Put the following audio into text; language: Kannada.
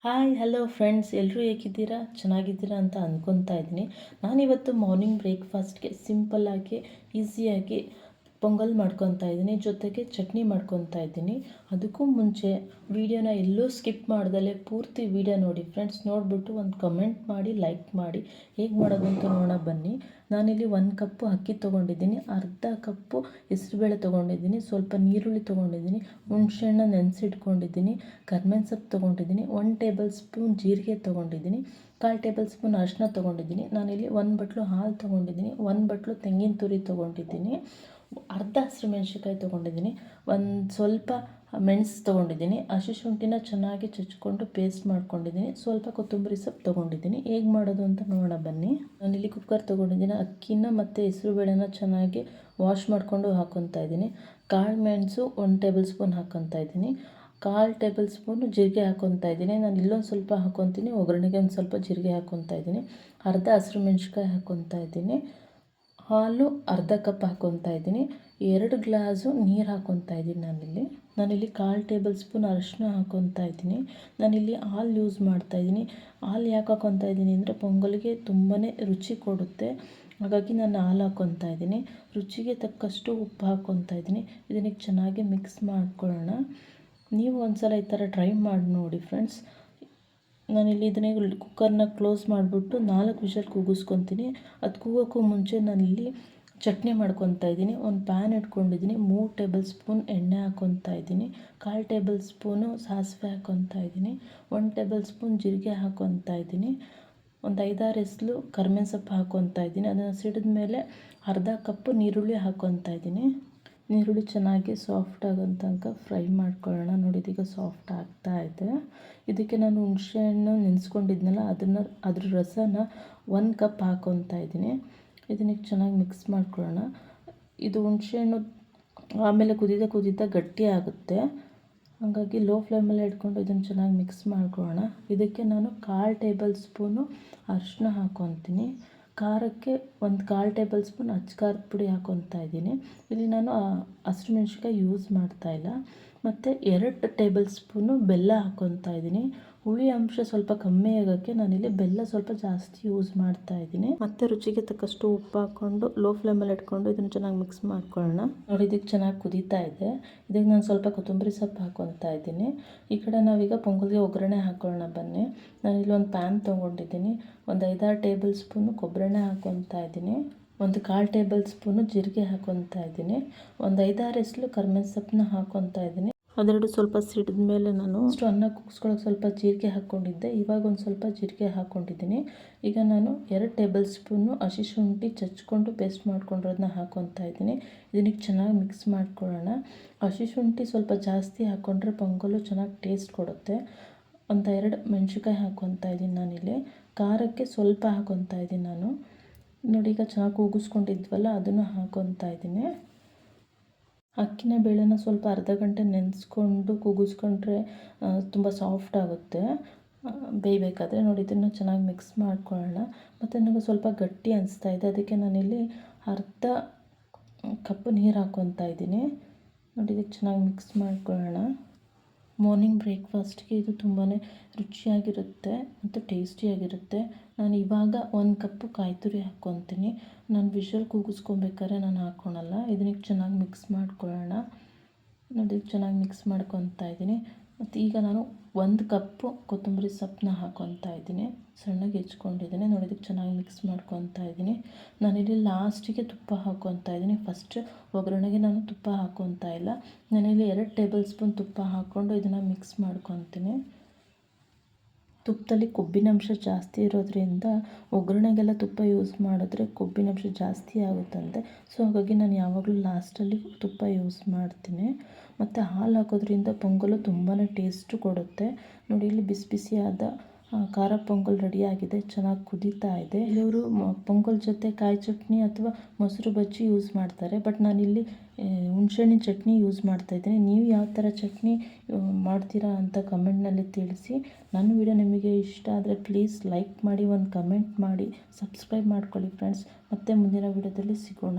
ಹಾಯ್ ಹಲೋ ಫ್ರೆಂಡ್ಸ್, ಎಲ್ಲರೂ ಹೇಗಿದ್ದೀರಾ? ಚೆನ್ನಾಗಿದ್ದೀರಾ ಅಂತ ಅಂದ್ಕೊತಾ ಇದ್ದೀನಿ. ನಾನಿವತ್ತು ಮಾರ್ನಿಂಗ್ ಬ್ರೇಕ್ಫಾಸ್ಟ್ಗೆ ಸಿಂಪಲ್ಲಾಗಿ ಈಸಿಯಾಗಿ ಪೊಂಗಲ್ ಮಾಡ್ಕೊತಾ ಇದ್ದೀನಿ, ಜೊತೆಗೆ ಚಟ್ನಿ ಮಾಡ್ಕೊತಾ ಇದ್ದೀನಿ. ಅದಕ್ಕೂ ಮುಂಚೆ ವೀಡಿಯೋನ ಎಲ್ಲೂ ಸ್ಕಿಪ್ ಮಾಡ್ದಲೇ ಪೂರ್ತಿ ವೀಡಿಯೋ ನೋಡಿ ಫ್ರೆಂಡ್ಸ್. ನೋಡಿಬಿಟ್ಟು ಒಂದು ಕಮೆಂಟ್ ಮಾಡಿ, ಲೈಕ್ ಮಾಡಿ. ಹೇಗೆ ಮಾಡೋದು ಅಂತ ನೋಡೋಣ ಬನ್ನಿ. ನಾನಿಲ್ಲಿ 1 ಕಪ್ಪು ಅಕ್ಕಿ ತೊಗೊಂಡಿದ್ದೀನಿ, ಅರ್ಧ ಕಪ್ಪು ಹೆಸರುಬೇಳೆ ತೊಗೊಂಡಿದ್ದೀನಿ, ಸ್ವಲ್ಪ ನೀರುಳ್ಳಿ ತೊಗೊಂಡಿದ್ದೀನಿ, ಹುಣಸೆಹಣ್ಣು ನೆನೆಸಿಟ್ಕೊಂಡಿದ್ದೀನಿ, ಕರ್ಬೇವಿನ ಸೊಪ್ಪು ತೊಗೊಂಡಿದ್ದೀನಿ, 1 ಟೇಬಲ್ ಸ್ಪೂನ್ ಜೀರಿಗೆ ತೊಗೊಂಡಿದ್ದೀನಿ, 1/4 ಟೇಬಲ್ ಸ್ಪೂನ್ ಅರಿಶಿನ ತೊಗೊಂಡಿದ್ದೀನಿ. ನಾನಿಲ್ಲಿ 1 ಬಟ್ಲು ಹಾಲು ತೊಗೊಂಡಿದ್ದೀನಿ, 1 ಬಟ್ಲು ತೆಂಗಿನ ತುರಿ ತೊಗೊಂಡಿದ್ದೀನಿ, ಅರ್ಧ ಹಸಿರು ಮೆಣಸಿನ್ಕಾಯಿ ತೊಗೊಂಡಿದ್ದೀನಿ, ಒಂದು ಸ್ವಲ್ಪ ಮೆಣಸು ತೊಗೊಂಡಿದ್ದೀನಿ, ಹಸಿ ಶುಂಠಿನ ಚೆನ್ನಾಗಿ ಚಚ್ಕೊಂಡು ಪೇಸ್ಟ್ ಮಾಡ್ಕೊಂಡಿದ್ದೀನಿ, ಸ್ವಲ್ಪ ಕೊತ್ತಂಬರಿ ಸೊಪ್ಪು ತೊಗೊಂಡಿದ್ದೀನಿ. ಹೇಗೆ ಮಾಡೋದು ಅಂತ ನೋಡೋಣ ಬನ್ನಿ. ನಾನಿಲ್ಲಿ ಕುಕ್ಕರ್ ತೊಗೊಂಡಿದ್ದೀನಿ. ಅಕ್ಕಿನ ಮತ್ತು ಹೆಸರುಬೇಳೆನ ಚೆನ್ನಾಗಿ ವಾಶ್ ಮಾಡಿಕೊಂಡು ಹಾಕ್ಕೊತಾ ಇದ್ದೀನಿ. ಕಾಳು ಮೆಣಸು 1 ಟೇಬಲ್ ಸ್ಪೂನ್ ಹಾಕ್ಕೊತಾ ಇದ್ದೀನಿ, 1/4 ಟೇಬಲ್ ಸ್ಪೂನು ಜೀರಿಗೆ ಹಾಕ್ಕೊತಾ ಇದ್ದೀನಿ. ನಾನು ಇಲ್ಲೊಂದು ಸ್ವಲ್ಪ ಹಾಕ್ಕೊತೀನಿ, ಒಗ್ಗರಣೆಗೆ ಒಂದು ಸ್ವಲ್ಪ ಜೀರಿಗೆ ಹಾಕ್ಕೊತಾ ಇದ್ದೀನಿ, ಅರ್ಧ ಹಸಿರು ಮೆಣಸಿನ್ಕಾಯಿ ಹಾಕ್ಕೊತಾ ಇದ್ದೀನಿ, ಹಾಲು ಅರ್ಧ ಕಪ್ ಹಾಕ್ಕೊತಾ ಇದ್ದೀನಿ, 2 ಗ್ಲಾಸು ನೀರು ಹಾಕ್ಕೊತಾ ಇದ್ದೀನಿ. ನಾನಿಲ್ಲಿ 1/4 ಟೇಬಲ್ ಸ್ಪೂನ್ ಅರಿಶಿನ ಹಾಕ್ಕೊತಾ ಇದ್ದೀನಿ. ನಾನಿಲ್ಲಿ ಹಾಲು ಯೂಸ್ ಮಾಡ್ತಾಯಿದ್ದೀನಿ. ಹಾಲು ಯಾಕೆ ಹಾಕ್ಕೊತಾ ಇದ್ದೀನಿ ಅಂದರೆ ಪೊಂಗಲ್ಗೆ ತುಂಬಾ ರುಚಿ ಕೊಡುತ್ತೆ, ಹಾಗಾಗಿ ನಾನು ಹಾಲು ಹಾಕ್ಕೊತಾ ಇದ್ದೀನಿ. ರುಚಿಗೆ ತಕ್ಕಷ್ಟು ಉಪ್ಪು ಹಾಕ್ಕೊತಾ ಇದ್ದೀನಿ. ಇದನ್ನು ಚೆನ್ನಾಗಿ ಮಿಕ್ಸ್ ಮಾಡ್ಕೊಳ್ಳೋಣ. ನೀವು ಒಂದು ಸಲ ಈ ಥರ ಟ್ರೈ ಮಾಡಿ ನೋಡಿ ಫ್ರೆಂಡ್ಸ್. ನಾನಿಲ್ಲಿ ಇದನ್ನೇ ಕುಕ್ಕರ್ನ ಕ್ಲೋಸ್ ಮಾಡಿಬಿಟ್ಟು 4 ವಿಷಲ್ ಕೂಗಿಸ್ಕೊತೀನಿ. ಅದು ಕೂಗೋಕ್ಕೂ ಮುಂಚೆ ನಾನಿಲ್ಲಿ ಚಟ್ನಿ ಮಾಡ್ಕೊತಾ ಇದ್ದೀನಿ. ಒಂದು ಪ್ಯಾನ್ ಇಟ್ಕೊಂಡಿದ್ದೀನಿ, 3 ಟೇಬಲ್ ಸ್ಪೂನ್ ಎಣ್ಣೆ ಹಾಕ್ಕೊತಾ ಇದ್ದೀನಿ, 1/4 ಟೇಬಲ್ ಸ್ಪೂನು ಸಾಸಿವೆ ಹಾಕ್ಕೊತಾ ಇದ್ದೀನಿ, 1 ಟೇಬಲ್ ಸ್ಪೂನ್ ಜೀರಿಗೆ ಹಾಕ್ಕೊತಾ ಇದ್ದೀನಿ, ಒಂದು 5-6 ಎಸಳು ಕರ್ಬೇವಿನ ಸೊಪ್ಪು ಹಾಕ್ಕೊತಾ ಇದ್ದೀನಿ. ಅದನ್ನು ಸಿಡಿದ ಮೇಲೆ ಅರ್ಧ ಕಪ್ಪು ನೀರುಳ್ಳಿ ಹಾಕ್ಕೊತಾ ಇದ್ದೀನಿ. ನೀರುಳ್ಳಿ ಚೆನ್ನಾಗಿ ಸಾಫ್ಟ್ ಆಗೋ ತನಕ ಫ್ರೈ ಮಾಡ್ಕೊಳ್ಳೋಣ. ನೋಡಿ, ಇದೀಗ ಸಾಫ್ಟ್ ಆಗ್ತಾ ಇದೆ. ಇದಕ್ಕೆ ನಾನು ಹುಣಸೆಹಣ್ಣು ನೆನೆಸ್ಕೊಂಡಿದ್ನಲ್ಲ, ಅದ್ರ ರಸನ 1 ಕಪ್ ಹಾಕ್ಕೊತಾ ಇದ್ದೀನಿ. ಇದನ್ನ ಚೆನ್ನಾಗಿ ಮಿಕ್ಸ್ ಮಾಡ್ಕೊಳ್ಳೋಣ. ಇದು ಹುಣಸೆಹಣ್ಣು ಆಮೇಲೆ ಕುದೀತಾ ಗಟ್ಟಿ ಆಗುತ್ತೆ, ಹಾಗಾಗಿ ಲೋ ಫ್ಲೇಮಲ್ಲೇ ಇಟ್ಕೊಂಡು ಇದನ್ನು ಚೆನ್ನಾಗಿ ಮಿಕ್ಸ್ ಮಾಡ್ಕೊಳ್ಳೋಣ. ಇದಕ್ಕೆ ನಾನು 1/4 ಟೇಬಲ್ ಸ್ಪೂನು ಅರಿಶಿನ ಹಾಕ್ಕೊತೀನಿ, ಖಾರಕ್ಕೆ ಒಂದು 1/4 ಟೇಬಲ್ ಸ್ಪೂನ್ ಅಚ್ಚ ಪುಡಿ ಹಾಕ್ಕೊತಾ ಇದ್ದೀನಿ. ಇಲ್ಲಿ ನಾನು ಹಸಿರು ಮೆಣಸಿನ್ಕಾಯಿ ಯೂಸ್ ಮಾಡ್ತಾಯಿಲ್ಲ. ಮತ್ತು 2 ಟೇಬಲ್ ಸ್ಪೂನು ಬೆಲ್ಲ ಹಾಕ್ಕೊತಾ ಇದ್ದೀನಿ. ಹುಳಿ ಅಂಶ ಸ್ವಲ್ಪ ಕಮ್ಮಿ ಆಗೋಕ್ಕೆ ನಾನಿಲ್ಲಿ ಬೆಲ್ಲ ಸ್ವಲ್ಪ ಜಾಸ್ತಿ ಯೂಸ್ ಮಾಡ್ತಾಯಿದ್ದೀನಿ. ಮತ್ತು ರುಚಿಗೆ ತಕ್ಕಷ್ಟು ಉಪ್ಪು ಹಾಕ್ಕೊಂಡು ಲೋ ಫ್ಲೇಮಲ್ಲಿ ಇಟ್ಕೊಂಡು ಇದನ್ನು ಚೆನ್ನಾಗಿ ಮಿಕ್ಸ್ ಮಾಡ್ಕೊಳ್ಳೋಣ. ನೋಡಿ, ಇದಕ್ಕೆ ಚೆನ್ನಾಗಿ ಕುದೀತಾ ಇದೆ. ಇದಕ್ಕೆ ನಾನು ಸ್ವಲ್ಪ ಕೊತ್ತಂಬರಿ ಸೊಪ್ಪು ಹಾಕ್ಕೊತಾ ಇದ್ದೀನಿ. ಈ ಕಡೆ ನಾವೀಗ ಪೊಂಗಲ್ಗೆ ಒಗ್ಗರಣೆ ಹಾಕ್ಕೊಳ್ಳೋಣ ಬನ್ನಿ. ನಾನಿಲ್ಲಿ ಒಂದು ಪ್ಯಾನ್ ತೊಗೊಂಡಿದ್ದೀನಿ, ಒಂದು 5-6 ಟೇಬಲ್ ಸ್ಪೂನು ಕೊಬ್ಬರೆಣ್ಣೆ ಹಾಕ್ಕೊತಾ ಇದ್ದೀನಿ, ಒಂದು 1/4 ಟೇಬಲ್ ಸ್ಪೂನು ಜೀರಿಗೆ ಹಾಕ್ಕೊತಾ ಇದ್ದೀನಿ, ಒಂದು 5-6 ಎಸಳು ಕರ್ಬೇವಿನ ಸೊಪ್ಪನ್ನ ಹಾಕ್ಕೊತಾ ಇದ್ದೀನಿ. ಅದೆರಡು ಸ್ವಲ್ಪ ಸಿಡಿದ ಮೇಲೆ ನಾನು ಅನ್ನ ಕುಗ್ಸ್ಕೊಳ್ಳೋಕೆ ಸ್ವಲ್ಪ ಜೀರಿಗೆ ಹಾಕ್ಕೊಂಡಿದ್ದೆ, ಇವಾಗ ಒಂದು ಸ್ವಲ್ಪ ಜೀರಿಗೆ ಹಾಕ್ಕೊಂಡಿದ್ದೀನಿ. ಈಗ ನಾನು 2 ಟೇಬಲ್ ಸ್ಪೂನು ಹಸಿ ಶುಂಠಿ ಚಚ್ಕೊಂಡು ಪೇಸ್ಟ್ ಮಾಡ್ಕೊಂಡಿರೋದನ್ನ ಹಾಕ್ಕೊತಾ ಇದ್ದೀನಿ. ಇದಕ್ಕೆ ಚೆನ್ನಾಗಿ ಮಿಕ್ಸ್ ಮಾಡ್ಕೊಳ್ಳೋಣ. ಹಸಿ ಶುಂಠಿ ಸ್ವಲ್ಪ ಜಾಸ್ತಿ ಹಾಕ್ಕೊಂಡ್ರೆ ಪೊಂಗಲು ಚೆನ್ನಾಗಿ ಟೇಸ್ಟ್ ಕೊಡುತ್ತೆ. ಒಂದು 2 ಮೆಣಸಿನ್ಕಾಯಿ ಹಾಕ್ಕೊತಾ ಇದ್ದೀನಿ. ನಾನಿಲ್ಲಿ ಖಾರಕ್ಕೆ ಸ್ವಲ್ಪ ಹಾಕ್ಕೊತಾ ಇದ್ದೀನಿ ನಾನು. ನೋಡಿ, ಈಗ ಚೆನ್ನಾಗಿ ಕೂಗಿಸ್ಕೊಂಡಿದ್ವಲ್ಲ, ಅದನ್ನು ಹಾಕ್ಕೊತಾ ಇದ್ದೀನಿ. ಅಕ್ಕಿನ ಬೇಳೆನ ಸ್ವಲ್ಪ ಅರ್ಧ ಗಂಟೆ ನೆನೆಸ್ಕೊಂಡು ಕೂಗಿಸ್ಕೊಂಡ್ರೆ ತುಂಬ ಸಾಫ್ಟ್ ಆಗುತ್ತೆ ಬೇಯಬೇಕಾದ್ರೆ. ನೋಡಿ, ಇದನ್ನು ಚೆನ್ನಾಗಿ ಮಿಕ್ಸ್ ಮಾಡ್ಕೊಳ್ಳೋಣ. ಮತ್ತು ನನಗೆ ಸ್ವಲ್ಪ ಗಟ್ಟಿ ಅನಿಸ್ತಾ ಇದೆ, ಅದಕ್ಕೆ ನಾನಿಲ್ಲಿ ಅರ್ಧ ಕಪ್ ನೀರು ಹಾಕ್ಕೊತಾ ಇದ್ದೀನಿ. ನೋಡಿ, ಇದಕ್ಕೆ ಚೆನ್ನಾಗಿ ಮಿಕ್ಸ್ ಮಾಡ್ಕೊಳ್ಳೋಣ. ಮಾರ್ನಿಂಗ್ ಬ್ರೇಕ್ಫಾಸ್ಟ್ಗೆ ಇದು ತುಂಬಾ ರುಚಿಯಾಗಿರುತ್ತೆ ಮತ್ತು ಟೇಸ್ಟಿಯಾಗಿರುತ್ತೆ. ನಾನು ಇವಾಗ 1 ಕಪ್ಪು ಕಾಯಿ ತುರಿ ಹಾಕ್ಕೊತೀನಿ. ನಾನು ವಿಷಲ್ ಕೂಗಿಸ್ಕೊಬೇಕಾದ್ರೆ ನಾನು ಹಾಕ್ಕೊಳಲ್ಲ. ಇದಕ್ಕೆ ಚೆನ್ನಾಗಿ ಮಿಕ್ಸ್ ಮಾಡ್ಕೊಳ್ಳೋಣ. ನೋಡಿ, ಚೆನ್ನಾಗಿ ಮಿಕ್ಸ್ ಮಾಡ್ಕೊತಾ ಇದ್ದೀನಿ. ಮತ್ತು ಈಗ ನಾನು 1 ಕಪ್ಪು ಕೊತ್ತಂಬರಿ ಸೊಪ್ಪನ್ನ ಹಾಕ್ಕೊತಾ ಇದ್ದೀನಿ, ಸಣ್ಣಗೆ ಹೆಚ್ಕೊಂಡಿದ್ದೀನಿ. ನೋಡಿ, ಇದಕ್ಕೆ ಚೆನ್ನಾಗಿ ಮಿಕ್ಸ್ ಮಾಡ್ಕೊತಾ ಇದ್ದೀನಿ. ನಾನಿಲ್ಲಿ ಲಾಸ್ಟಿಗೆ ತುಪ್ಪ ಹಾಕ್ಕೊತಾ ಇದ್ದೀನಿ. ಫಸ್ಟ್ ಒಗ್ಗರಣೆಗೆ ನಾನು ತುಪ್ಪ ಹಾಕ್ಕೊತಾ ಇಲ್ಲ. ನಾನಿಲ್ಲಿ 2 ಟೇಬಲ್ ಸ್ಪೂನ್ ತುಪ್ಪ ಹಾಕ್ಕೊಂಡು ಇದನ್ನು ಮಿಕ್ಸ್ ಮಾಡ್ಕೊತೀನಿ. ತುಪ್ಪದಲ್ಲಿ ಕೊಬ್ಬಿನಂಶ ಜಾಸ್ತಿ ಇರೋದ್ರಿಂದ ಒಗ್ಗರಣೆಗೆಲ್ಲ ತುಪ್ಪ ಯೂಸ್ ಮಾಡಿದ್ರೆ ಕೊಬ್ಬಿನಂಶ ಜಾಸ್ತಿ ಆಗುತ್ತಂತೆ. ಸೊ ಹಾಗಾಗಿ ನಾನು ಯಾವಾಗಲೂ ಲಾಸ್ಟಲ್ಲಿ ತುಪ್ಪ ಯೂಸ್ ಮಾಡ್ತೀನಿ. ಮತ್ತು ಹಾಲು ಹಾಕೋದ್ರಿಂದ ಪೊಂಗಲು ತುಂಬಾ ಟೇಸ್ಟು ಕೊಡುತ್ತೆ. ನೋಡಿ, ಇಲ್ಲಿ ಬಿಸಿ ಬಿಸಿಯಾದ ಖಾರ ಪೊಂಗಲ್ ರೆಡಿಯಾಗಿದೆ, ಚೆನ್ನಾಗಿ ಕುದೀತಾ ಇದೆ. ಇವರು ಪೊಂಗಲ್ ಜೊತೆ ಕಾಯಿ ಚಟ್ನಿ ಅಥವಾ ಮೊಸರು ಬಜ್ಜಿ ಯೂಸ್ ಮಾಡ್ತಾರೆ, ಬಟ್ ನಾನಿಲ್ಲಿ ಹುಣಸೆಹಣ್ಣಿನ ಚಟ್ನಿ ಯೂಸ್ ಮಾಡ್ತಾಯಿದ್ದೀನಿ. ನೀವು ಯಾವ ಥರ ಚಟ್ನಿ ಮಾಡ್ತೀರಾ ಅಂತ ಕಮೆಂಟ್ನಲ್ಲಿ ತಿಳಿಸಿ. ನನ್ನ ವಿಡಿಯೋ ನಿಮಗೆ ಇಷ್ಟ ಆದರೆ ಪ್ಲೀಸ್ ಲೈಕ್ ಮಾಡಿ, ಒಂದು ಕಮೆಂಟ್ ಮಾಡಿ, ಸಬ್ಸ್ಕ್ರೈಬ್ ಮಾಡ್ಕೊಳ್ಳಿ ಫ್ರೆಂಡ್ಸ್. ಮತ್ತೆ ಮುಂದಿನ ವಿಡಿಯೋದಲ್ಲಿ ಸಿಗೋಣ.